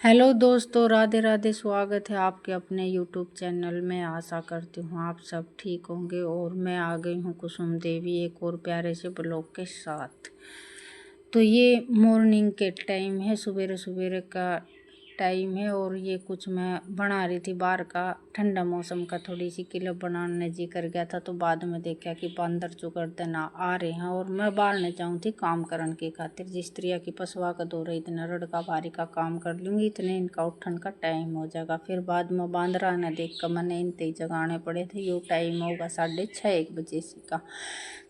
Hello दोस्तों, राधे राधे। स्वागत है आपके अपने यूट्यूब चैनल में। आशा करती हूँ आप सब ठीक होंगे। और मैं आ गई हूँ कुसुम देवी एक और प्यारे से ब्लॉग के साथ। तो ये मॉर्निंग के टाइम है, सवेरे सवेरे का टाइम है। और ये कुछ मैं बना रही थी बाहर का, ठंडा मौसम का थोड़ी सी क्लिप बनाने जी कर गया था। तो बाद में देखा कि बंदर चुकड़ते ना आ रहे हैं और मैं बाहर नहीं जाऊँ थी काम करने की खातिर। जिस तरह की पसवा का दो रही, इतना रड़का भारी का काम कर लूँगी, इतने इनका उठन का टाइम हो जाएगा। फिर बाद में बांदरा ने देख कर मैंने इनते ही जगाने पड़े थे। यो टाइम होगा 6:30-1 बजे से का।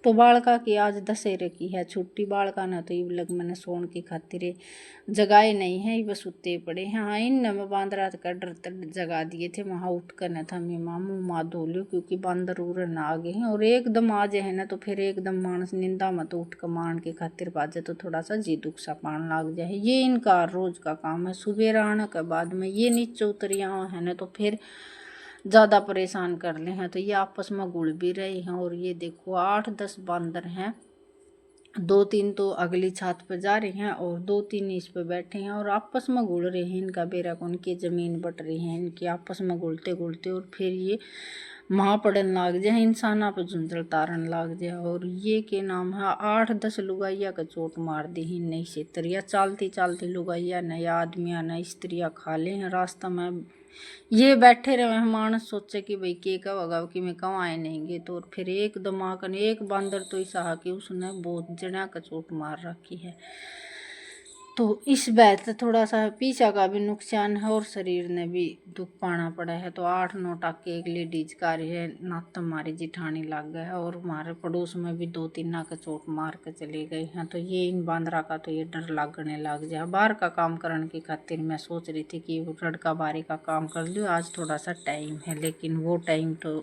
तो बालका की आज दशहरे की है छुट्टी। बालका ने तो ये लग मैंने सोन की खातिर जगाए नहीं है, ये बस उतने पड़े हैं। हाँ, इन मैं बांदरा का डर जगा दिए थे। वहाँ उठ कर न था मैं मामू माँ धो लो, क्योंकि बांदर उड़न आ गए हैं। और एकदम आ जाए ना तो फिर एकदम मानस निंदा मत उठ कर मान के खातिर बाजे तो थोड़ा सा जी दुख सा पान लग जाए। ये इनका रोज का काम है। सुबह आने के बाद में ये नीचे उतरिया है ना तो फिर ज़्यादा परेशान कर ले हैं। तो ये आपस में गुड़ भी रहे हैं। और ये देखो 8-10 बंदर हैं। 2-3 तो अगली छत पर जा रहे हैं और 2-3 इस पे बैठे हैं और आपस में गुड़ रहे हैं। इनका बेरा कौन की ज़मीन बट रही है इनकी, आपस में गुड़ते गुड़ते। और फिर ये वहाँ पड़न लाग जाए, इंसाना पे झुंझल तारन लाग जाए। और ये के नाम है 8-10 लुगाइया का चोट मार दी ही नहीं से तरिया। चालती चालती लुगाइया न आदमिया न स्त्रियाँ खा ले हैं रास्ता में। ये बैठे रहे मेहमान, सोचे कि भाई के कब होगा कि मैं कहाँ आए नहींगे। तो फिर एक दिमाग ने एक बंदर तो ऐसा कि उसने बहुत जना का चोट मार रखी है। तो इस बात थोड़ा सा पीछा का भी नुकसान है और शरीर ने भी दुख पाना पड़ा है। तो 8-9 टाके एक लेडीज का रही है नात हमारी जिठानी लग गया है। और हमारे पड़ोस में भी 2-3 ना का चोट मार के चले गए हैं। तो ये इन बांदरा का तो ये डर लगने लग जाए। बाहर का काम करने की खातिर मैं सोच रही थी कि लड़का बारी का काम कर लूँ, आज थोड़ा सा टाइम है। लेकिन वो टाइम तो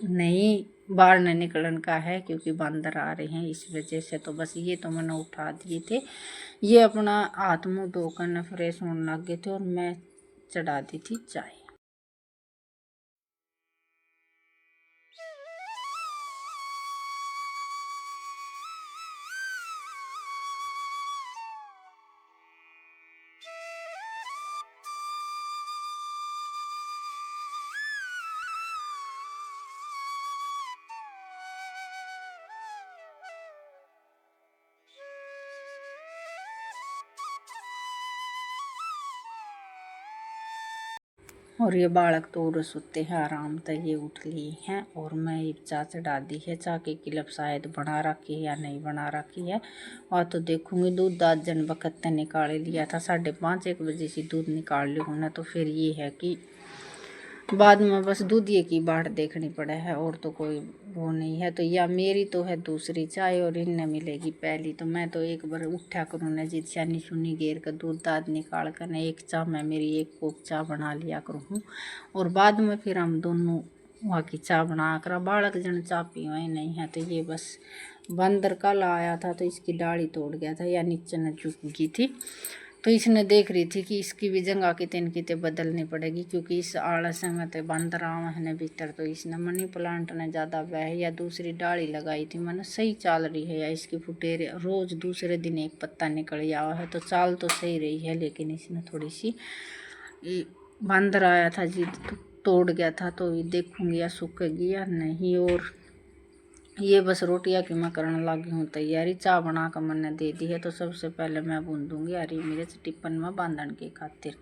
नहीं बाहर न निकलन का है, क्योंकि बंदर आ रहे हैं इस वजह से। तो बस ये तो मैंने उठा दिए थे। ये अपना हाथ मुँह धोकर न फ्रेश होने लग गए थे और मैं चढ़ा दी थी चाय। और ये बालक तो उड़ सोते हैं आराम से, ये उठ लिए हैं। और मैं एक चाय चढ़ा दी है। चाय की किलब शायद बना रखी है या नहीं बना रखी है, और तो देखूंगी। दूध 10 जन वक्त निकाल लिया था, 5:30-1 बजे से दूध निकाल लूँ ना। तो फिर ये है कि बाद में बस दूधिए की बाट देखनी पड़े है, और तो कोई वो नहीं है। तो या मेरी तो है दूसरी चाय और इनने मिलेगी पहली। तो मैं तो एक बार उठा करूँ न जी, छानी सुनी गेर कर दूध दाद निकाल कर न एक चाय मैं मेरी एक कोप चाय बना लिया करूँ। और बाद में फिर हम दोनों वहाँ की चाय बना कर बालक जन चाय पीवे नहीं है। तो ये बस बंदर कल आया था तो इसकी डाली तोड़ गया था या नीचे न झुक गई थी। तो इसने देख रही थी कि इसकी भी जगह कितने बदलनी पड़ेगी, क्योंकि इस आलस में तो बंदर है भीतर। तो इसने मनी प्लांट ने ज़्यादा वह या दूसरी डाली लगाई थी, मैंने सही चाल रही है या इसकी फुटेरे रोज़ दूसरे दिन एक पत्ता निकल जावा है। तो चाल तो सही रही है, लेकिन इसने थोड़ी सी बंदर आया था जी तोड़ गया था। तो ये देखूंगी या सूखेगी या नहीं। और ये बस रोटियां की मैं करने लगी हूँ तैयारी। चाय बना कर मैंने दे दी है। तो सबसे पहले मैं भून दूंगी हरी मिर्च टिप्पन में बांधन की खातिर।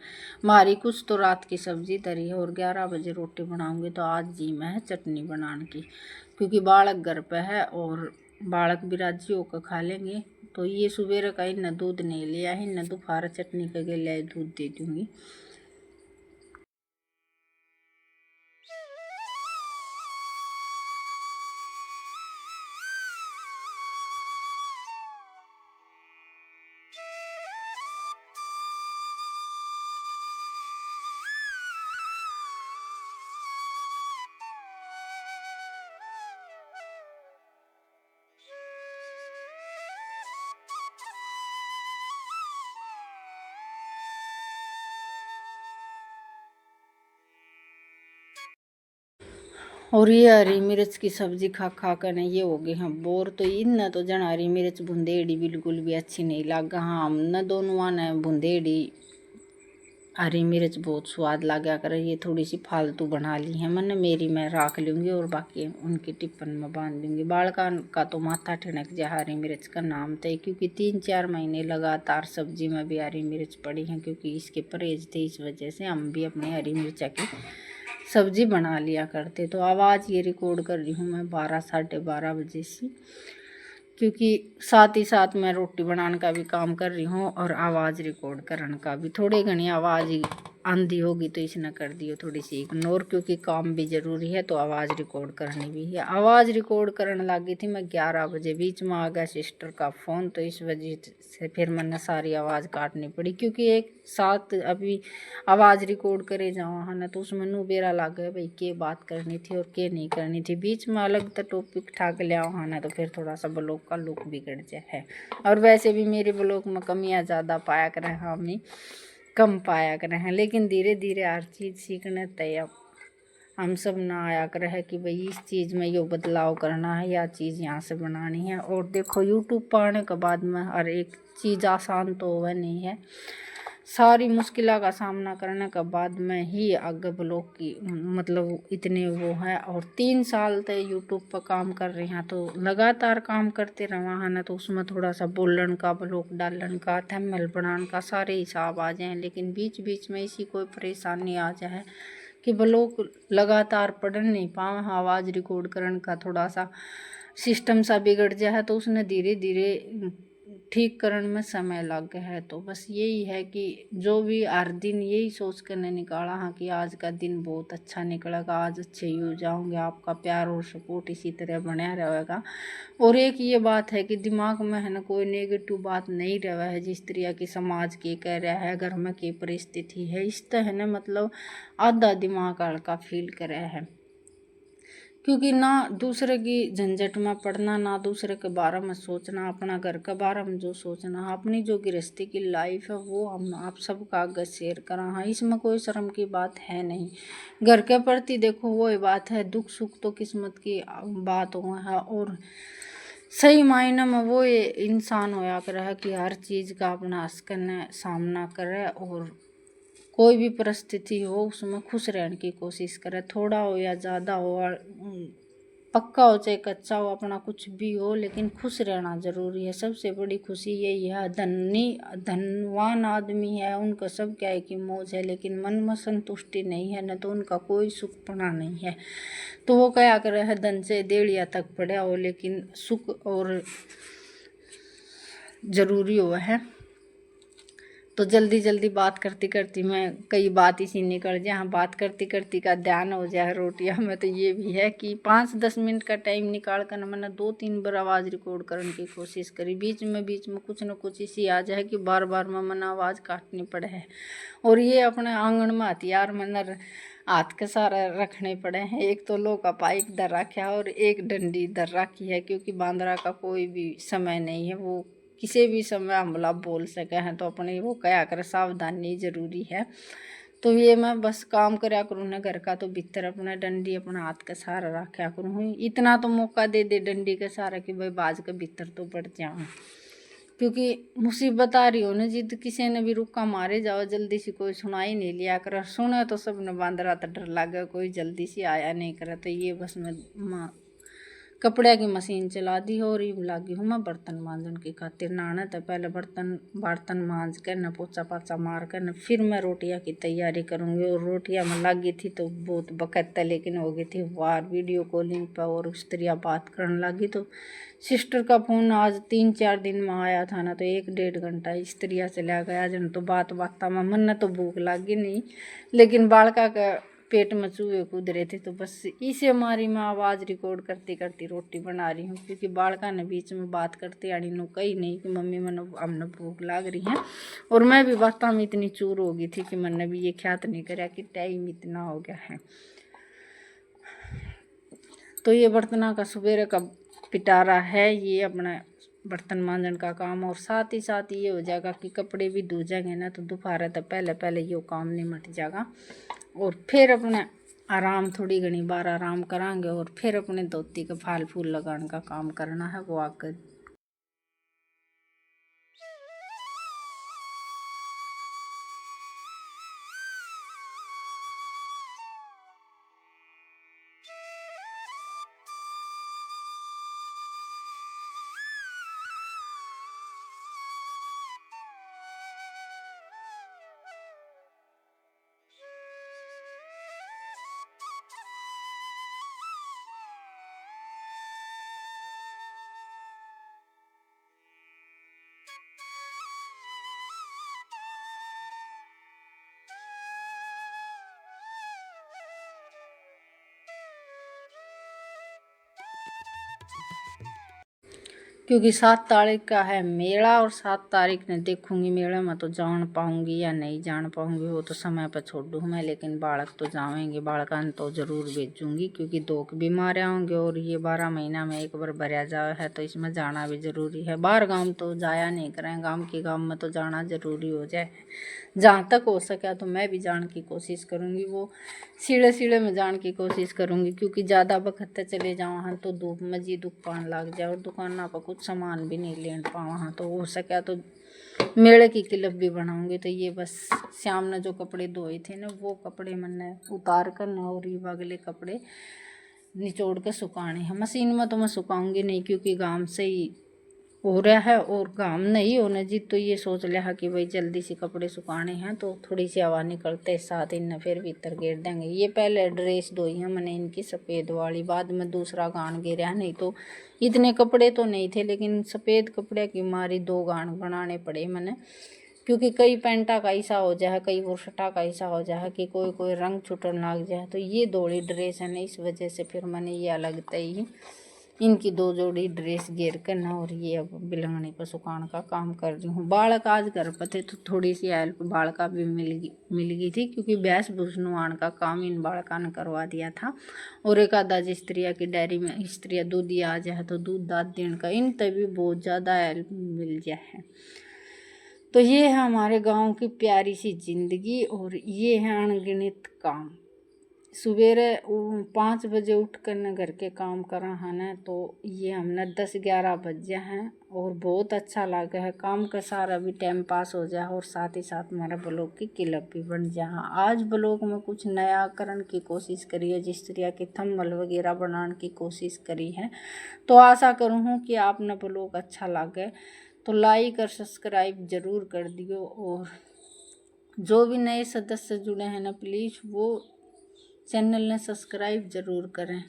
मारी कुछ तो रात की सब्जी तरी है और 11 बजे रोटी बनाऊंगी। तो आज जी मैं है चटनी बनाने की, क्योंकि बालक घर पे है और बालक भी राजी होकर खा लेंगे। तो ये सुबह का इन्हें दूध नहीं लिया है, इन्हें दोपहर चटनी के लिए दूध दे दूँगी। और ये हरी मिर्च की सब्जी खा खा कर न ये हो गए हैं बोर। तो इन न तो जन हरी मिर्च भुंदेड़ी बिल्कुल भी अच्छी नहीं लगा। हाँ, हम न दोनों ने भुंदेड़ी हरी मिर्च बहुत स्वाद लगा करे। ये थोड़ी सी फालतू बना ली है मैंने, मेरी मैं रख लूँगी और बाकी उनकी टिप्पन में बांध दूँगी। बालका का तो माथा ठिनक जाए हरी मिर्च का नाम थे, क्योंकि 3-4 महीने लगातार सब्जी में भी हरी मिर्च पड़ी हैं, क्योंकि इसके परहेज थे। इस वजह से हम भी अपनी हरी मिर्चा की सब्जी बना लिया करते। तो आवाज़ ये रिकॉर्ड कर रही हूँ मैं 12-12:30 बजे से, क्योंकि साथ ही साथ मैं रोटी बनाने का भी काम कर रही हूँ और आवाज़ रिकॉर्ड करने का भी। थोड़ी घनी आवाज़ आंधी होगी तो इसने कर दियो थोड़ी सी इग्नोर, क्योंकि काम भी ज़रूरी है तो आवाज़ रिकॉर्ड करनी भी है। आवाज़ रिकॉर्ड करने लगी थी मैं 11 बजे, बीच में आ गया सिस्टर का फ़ोन, तो इस वजह से फिर मैंने सारी आवाज़ काटनी पड़ी, क्योंकि एक साथ अभी आवाज़ रिकॉर्ड करे जाओ है ना, तो उसमें नू बेरा लग गया भाई के बात करनी थी और के नहीं करनी थी। बीच में अलग तो टॉपिक ठाक लिया है ना, तो फिर थोड़ा सा ब्लॉग का लुक बिगड़ जाए है। और वैसे भी मेरे ब्लॉग में कमियाँ ज़्यादा पाया करें, हम कम पाया करें हैं, लेकिन धीरे धीरे हर चीज़ सीखने तय हम सब ना आया करे है कि भाई इस चीज़ में यो बदलाव करना है या चीज़ यहाँ से बनानी है। और देखो यूट्यूब पर आने के बाद में हर एक चीज़ आसान तो वह नहीं है, सारी मुश्किलों का सामना करने के बाद में ही आगे ब्लॉग की मतलब इतने वो है। और 3 साल तक यूट्यूब पर काम कर रहे हैं, तो लगातार काम करते रहा है ना, तो उसमें थोड़ा सा बोलन का, ब्लॉग डालन का, थंबनेल बनाने का सारे हिसाब आ जाए। लेकिन बीच बीच में इसी कोई परेशानी आ जाए कि ब्लॉग लगातार पढ़ नहीं पाओ, आवाज़ रिकॉर्ड करने का थोड़ा सा सिस्टम सा बिगड़ जाए, तो उसने धीरे धीरे ठीक करने में समय लग गया है। तो बस यही है कि जो भी हर दिन यही सोच कर ने निकाला हाँ कि आज का दिन बहुत अच्छा निकलेगा, आज अच्छे ही हो जाओगे, आपका प्यार और सपोर्ट इसी तरह बना रहेगा। और एक ये बात है कि दिमाग में है ना कोई नेगेटिव बात नहीं रहा है, जिस तरह की समाज के कह रहा है, घर में की परिस्थिति है, इस तरह ना मतलब आधा दिमाग हल्का फील कर रहा है। क्योंकि ना दूसरे की झंझट में पड़ना, ना दूसरे के बारे में सोचना, अपना घर के बारे में जो सोचना, अपनी जो गृहस्थी की लाइफ है वो हम आप सबका आगे शेयर करा। हाँ, इसमें कोई शर्म की बात है नहीं। घर के प्रति देखो वही बात है, दुख सुख तो किस्मत की बात हो है। और सही मायने में वो ये इंसान होया करे है कि हर चीज़ का अपना हंस करने सामना करे, और कोई भी परिस्थिति हो उसमें खुश रहने की कोशिश करे। थोड़ा हो या ज़्यादा हो, पक्का हो चाहे कच्चा हो, अपना कुछ भी हो, लेकिन खुश रहना ज़रूरी है। सबसे बड़ी खुशी यही है। धनवान आदमी है उनका सब क्या है कि मौज है, लेकिन मन में संतुष्टि नहीं है, न तो उनका कोई सुखपना नहीं है। तो वो क्या करे है, धन से देड़िया तक पड़ा हो, लेकिन सुख और ज़रूरी हो है। तो जल्दी जल्दी बात करती करती मैं कई बात इसी निकल जाए। हाँ, बात करती करती का ध्यान हो जाए रोटियां में। तो ये भी है कि 5-10 मिनट का टाइम निकाल कर मैंने 2-3 बार आवाज़ रिकॉर्ड करने की कोशिश करी। बीच में कुछ न कुछ इसी आ जाए कि बार बार में मैंने आवाज़ काटनी पड़े है। और ये अपने आंगन में हथियार मैंने हाथ के सारे रखने पड़े हैं। एक तो लोह का पाइप धर रखा है और एक डंडी धर रखी है, क्योंकि बांदरा का कोई भी समय नहीं है, वो किसी भी समय हमला बोल सके हैं। तो अपने वो क्या कर सावधानी ज़रूरी है। तो ये मैं बस काम कराया करूँ ना घर का, तो भीतर अपना डंडी अपना हाथ का सहारा रखा करूँ। इतना तो मौका दे दे डंडी का सहारा कि भाई बाज के भीतर तो बढ़ जाऊँ, क्योंकि मुसीबत आ रही हो ना, जिद किसी ने भी रुका मारे जाओ जल्दी से कोई सुना ही नहीं लिया कर। सुने तो सब ने बांदरा तो डर लगा, कोई जल्दी से आया नहीं करा। तो ये बस मैं कपड़े की मशीन चला दी और ही लगी हूँ मैं बर्तन मांजन की खातिर। नहाना तो पहले बर्तन मांज कर न पोछा पाछा मार कर न फिर मैं रोटियां की तैयारी करूँगी। और रोटियां में लगी थी तो बहुत बकत लेकिन हो गई थी वार वीडियो कॉलिंग पर, और उस तरह बात करने लगी। तो सिस्टर का फ़ोन आज 3-4 दिन में आया था ना, तो 1-1.5 घंटा इस तरह चला गया जन। तो बात में मन तो भूख लगी नहीं, लेकिन बालका का पेट में चूहे कूद रहे थे। तो बस इसे हमारी मैं आवाज़ रिकॉर्ड करती करती रोटी बना रही हूँ, क्योंकि बालका ने बीच में बात करते आड़ी नो कही नहीं कि मम्मी मैंने हमने भूख लाग रही है। और मैं भी बातों में इतनी चूर हो गई थी कि मैंने भी ये ख्यात नहीं करा कि टाइम इतना हो गया है। तो ये बर्तना का सवेरे का पिटारा है, ये अपना बर्तन मांजन का काम। और साथ ही साथ ये हो जाएगा कि कपड़े भी धो जाएंगे ना, तो दोपहर तक पहले पहले ये काम निमट जाएगा। और फिर अपने आराम थोड़ी घनी बार आराम करांगे, और फिर अपने धोती के फल फूल लगाने का काम करना है वो आकर। क्योंकि 7 तारीख का है मेला और 7 तारीख ने देखूंगी मेला में तो जान पाऊंगी या नहीं जान पाऊंगी, वो तो समय पर छोड़ दूँ मैं। लेकिन बालक तो जाएंगे, बालकान तो ज़रूर भेजूंगी क्योंकि 2 बीमारियाँ होंगे और ये 12 महीना में एक बार भरया जाए है तो इसमें जाना भी ज़रूरी है। बाहर गाँव तो जाया नहीं करें, गाँव में तो जाना ज़रूरी हो जाए। जहाँ तक हो सके तो मैं भी जाने की कोशिश करूँगी, वो सीढ़े सीढ़े में जाने की कोशिश करूँगी क्योंकि ज़्यादा वक्त चले जाओ हाँ तो धूप में जी दुकान लग जाए और दुकान पर कुछ सामान भी नहीं ले पाओ हाँ। तो हो सके तो मेले की क्लिप भी बनाऊंगी। तो ये बस शाम ने जो कपड़े धोए थे ना वो कपड़े मैंने उतार कर ना और ये अगले कपड़े निचोड़ के सुखाने हैं। मशीन में तो मैं सुखाऊंगी नहीं क्योंकि गाम से ही हो रहा है और काम नहीं होने जी, तो ये सोच लिया कि भाई जल्दी से कपड़े सुखाने हैं तो थोड़ी सी हवा निकलते साथ इन्हें फिर भीतर घेर देंगे। ये पहले ड्रेस धोई है मैंने इनकी सफ़ेद वाली, बाद में दूसरा गान गिरा, नहीं तो इतने कपड़े तो नहीं थे लेकिन सफ़ेद कपड़े की मारी 2 गान बनाने पड़े मैंने क्योंकि कई पेंटा का ऐसा हो जाए, कई बुरशटा का ऐसा हो जाए कि कोई कोई रंग छुटन लग जाए। तो ये धोड़ी ड्रेस है ना, इस वजह से फिर मैंने ये अलग ही इनकी 2 जोड़ी ड्रेस घेर कर ना और ये अब बिलंगनी पर सुखाने का काम कर रही हूँ। बालक आज घर पर थे तो थोड़ी सी हेल्प बालका भी मिल गई थी क्योंकि भैंस भूस नुआने का काम इन बालका ने करवा दिया था। और एक आधा स्त्रिया की डेयरी में स्त्रिया दूध आ जाए तो दूध दाद देने का इन तभी बहुत ज़्यादा हेल्प मिल जाए। तो ये है हमारे गांव की प्यारी सी जिंदगी और ये है अनगिनत काम। सवेरे 5 बजे उठ कर न घर के काम करा है न तो ये हमने 10-11 बजे हैं और बहुत अच्छा लगा है। काम का सारा भी टाइम पास हो जाए और साथ ही साथ हमारा ब्लॉग की क्लिप भी बन जाए। आज ब्लॉग में कुछ नया करने की कोशिश करी है, जिस तरह के थंबनेल वगैरह बनाने की कोशिश करी है। तो आशा करूँ कि आपने ब्लॉग अच्छा लगे तो लाइक और सब्सक्राइब ज़रूर कर दियो। और जो भी नए सदस्य जुड़े हैं ना प्लीज़ वो चैनल ने सब्सक्राइब ज़रूर करें।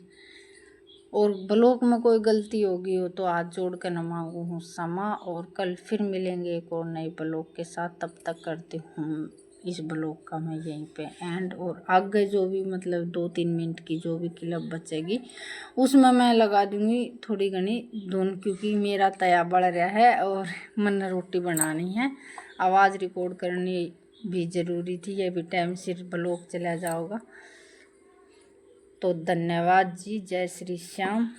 और ब्लॉग में कोई गलती होगी हो तो हाथ जोड़ कर न मांगू हूँ क्षमा। और कल फिर मिलेंगे एक और नए ब्लॉग के साथ, तब तक करती हूँ इस ब्लॉग का मैं यहीं पे एंड। और आगे जो भी मतलब 2-3 मिनट की जो भी क्लिप बचेगी उसमें मैं लगा दूँगी थोड़ी घनी धुन क्योंकि मेरा तया बढ़ रहा है और मैंने रोटी बनानी है। आवाज़ रिकॉर्ड करनी भी ज़रूरी थी, ये भी टाइम सिर ब्लॉग चला जाओगा। तो धन्यवाद जी, जय श्री श्याम।